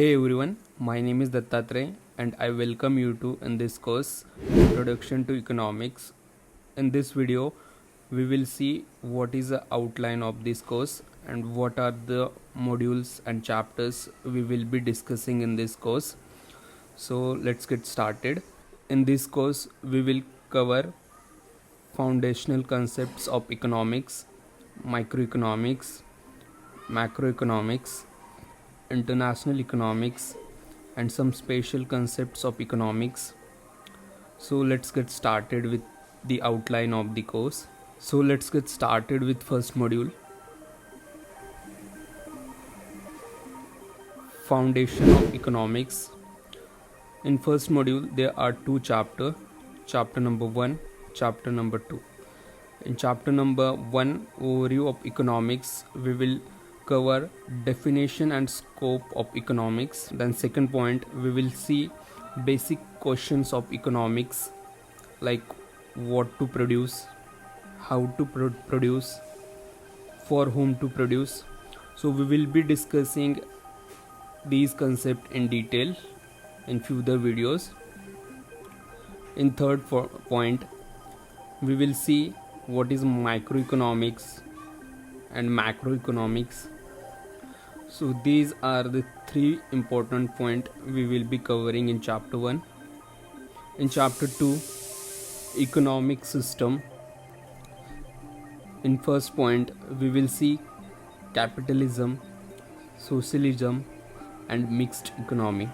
Hey everyone, my name is Dattatray and I welcome you to in this course Introduction to Economics. In this video, we will see what is the outline of this course and what are the modules and chapters we will be discussing in this course. So let's get started. In this course, we will cover foundational concepts of economics, microeconomics, macroeconomics, international economics, and some special concepts of economics. So let's get started with the outline of the course. So let's get started with first module, Foundation of Economics. In first module there are two chapters, chapter number 1, chapter number 2. In chapter number 1, overview of economics, we will cover definition and scope of economics. Then second point, we will see basic questions of economics, like what to produce, how to produce, for whom to produce. So we will be discussing these concepts in detail in further videos. In third point, we will see what is microeconomics and macroeconomics. So these are the three important points we will be covering in chapter 1. In chapter 2, economic system. In first point, we will see capitalism, socialism, and mixed economy.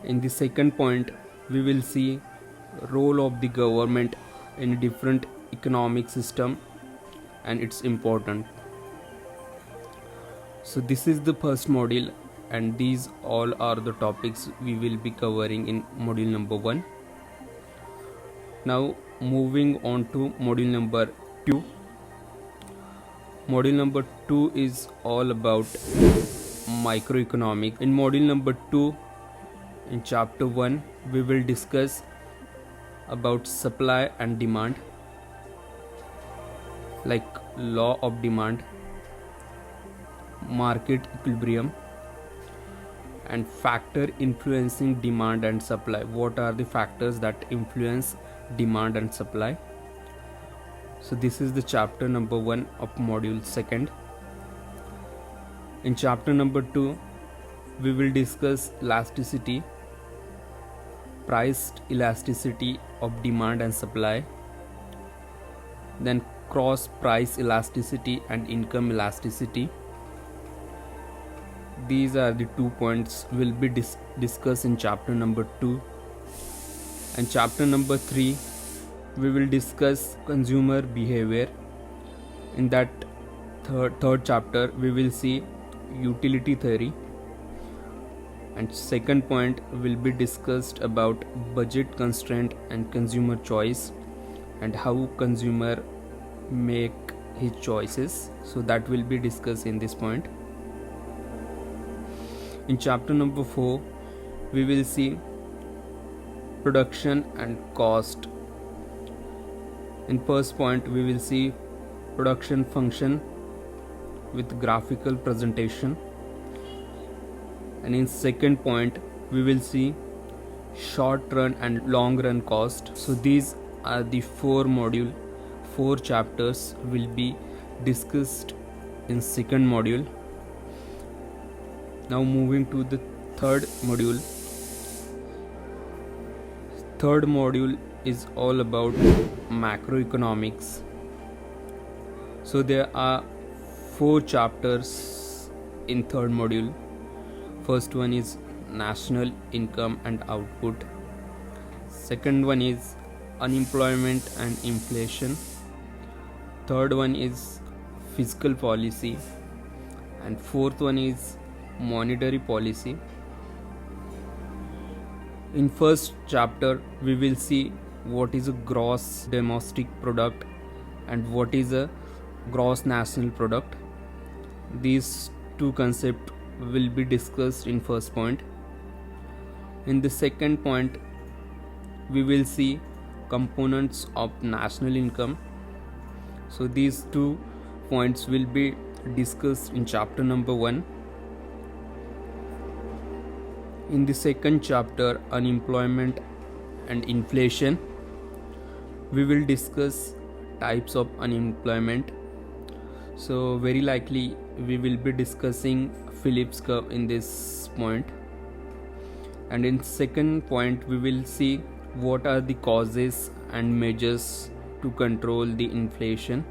In the second point, we will see role of the government in different economic system and its importance. So this is the first module, and these all are the topics we will be covering in module number 1. Now moving on to module number 2. Module number 2 is all about microeconomic. In module number 2, in chapter 1, we will discuss about supply and demand, like law of demand, market equilibrium, and factor influencing demand and supply. What are the factors that influence demand and supply? So this is the chapter number 1 of module 2. In chapter number 2, we will discuss elasticity, price elasticity of demand and supply, then cross price elasticity and income elasticity. These are the 2 points will be discussed in chapter number 2. And chapter number 3, we will discuss consumer behavior. In that third chapter, we will see utility theory, and second point will be discussed about budget constraint and consumer choice, and how consumer make his choices. So that will be discussed in this point. In chapter number 4, we will see production and cost. In first point, we will see production function with graphical presentation, and in second point, we will see short run and long run cost. So these are the 4 chapters will be discussed in second module. Now moving to the third module. Third module is all about macroeconomics. So there are 4 chapters in third module. First one is national income and output. Second one is unemployment and inflation. Third one is fiscal policy, and fourth one is monetary policy. In first chapter, we will see what is a gross domestic product and what is a gross national product. These 2 concepts will be discussed in first point. In the second point, we will see components of national income. So these 2 points will be discussed in chapter number 1. In the second chapter, unemployment and inflation, we will discuss types of unemployment. So very likely we will be discussing Phillips curve in this point. And in second point we will see what are the causes and measures to control the inflation.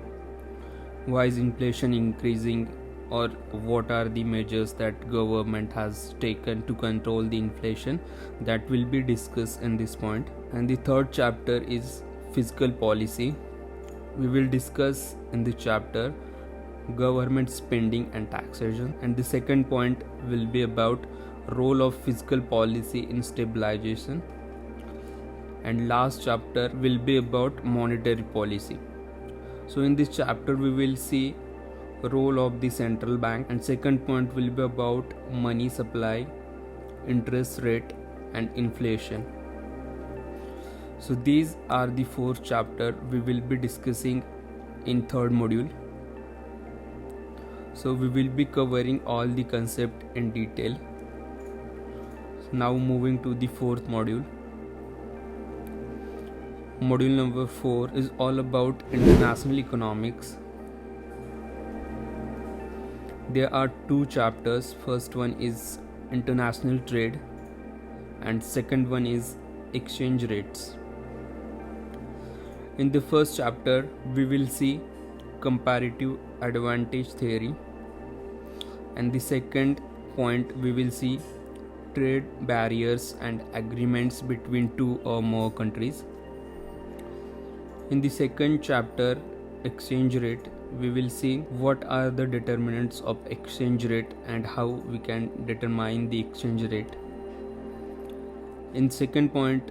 Why is inflation increasing, or what are the measures that government has taken to control the inflation? That will be discussed in this point. And the third chapter is fiscal policy. We will discuss in the chapter government spending and taxation. And the second point will be about role of fiscal policy in stabilization. And last chapter will be about monetary policy. So in this chapter we will see role of the central bank, and second point will be about money supply, interest rate and inflation. So these are the four chapters we will be discussing in third module. So we will be covering all the concept in detail. Now moving to the fourth module. Module number 4 is all about international economics. There are two chapters. First one is international trade and second one is exchange rates. In the first chapter we will see comparative advantage theory, and the second point we will see trade barriers and agreements between two or more countries. In the second chapter, exchange rate, we will see what are the determinants of exchange rate and how we can determine the exchange rate. In second point,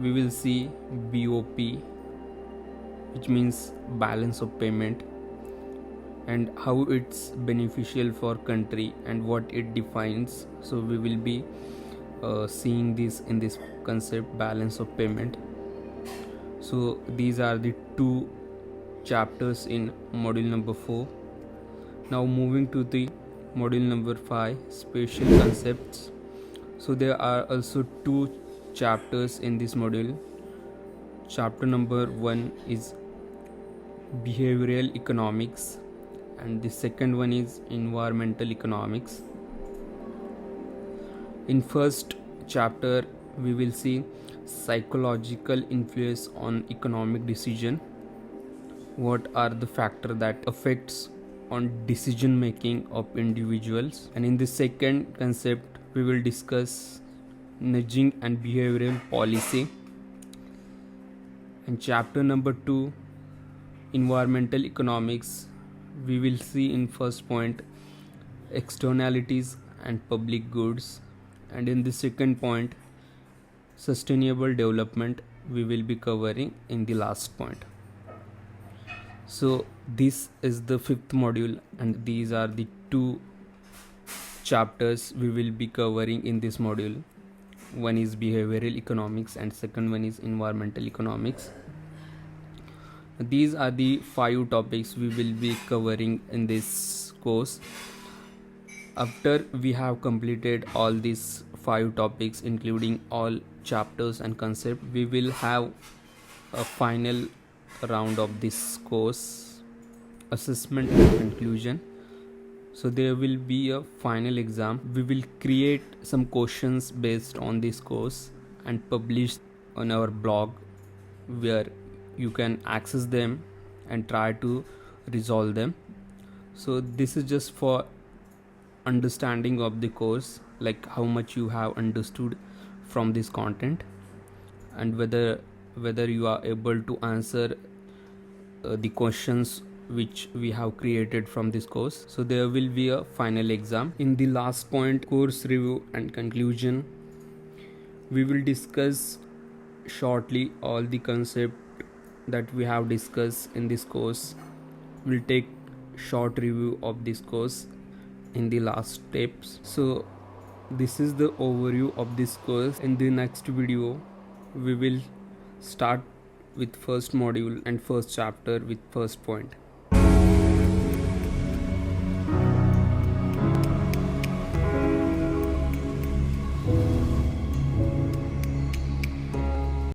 we will see BOP, which means balance of payment, and how it's beneficial for country and what it defines. So we will be seeing this in this concept, balance of payment. So these are the two chapters in module number 4. Now moving to the module number 5, spatial concepts. So there are also two chapters in this module. Chapter number 1 is behavioral economics and the second one is environmental economics. In first chapter we will see psychological influence on economic decision. What are the factors that affects on decision making of individuals? And in the second concept we will discuss nudging and behavioral policy. And chapter number 2, environmental economics, we will see in first point externalities and public goods, and in the second point sustainable development we will be covering in the last point. So this is the fifth module and these are the two chapters we will be covering in this module. One is behavioral economics and second one is environmental economics. These are the 5 topics we will be covering in this course. After we have completed all these 5 topics including all chapters and concept, we will have a final round of this course, assessment and conclusion. So there will be a final exam. We will create some questions based on this course and publish on our blog where you can access them and try to resolve them. So this is just for understanding of the course, like how much you have understood from this content and whether you are able to answer the questions which we have created from this course. So there will be a final exam. In the last point, course review and conclusion, we will discuss shortly all the concept that we have discussed in this course. We'll take short review of this course in the last steps. So this is the overview of this course. In the next video we will start with first module and first chapter with first point.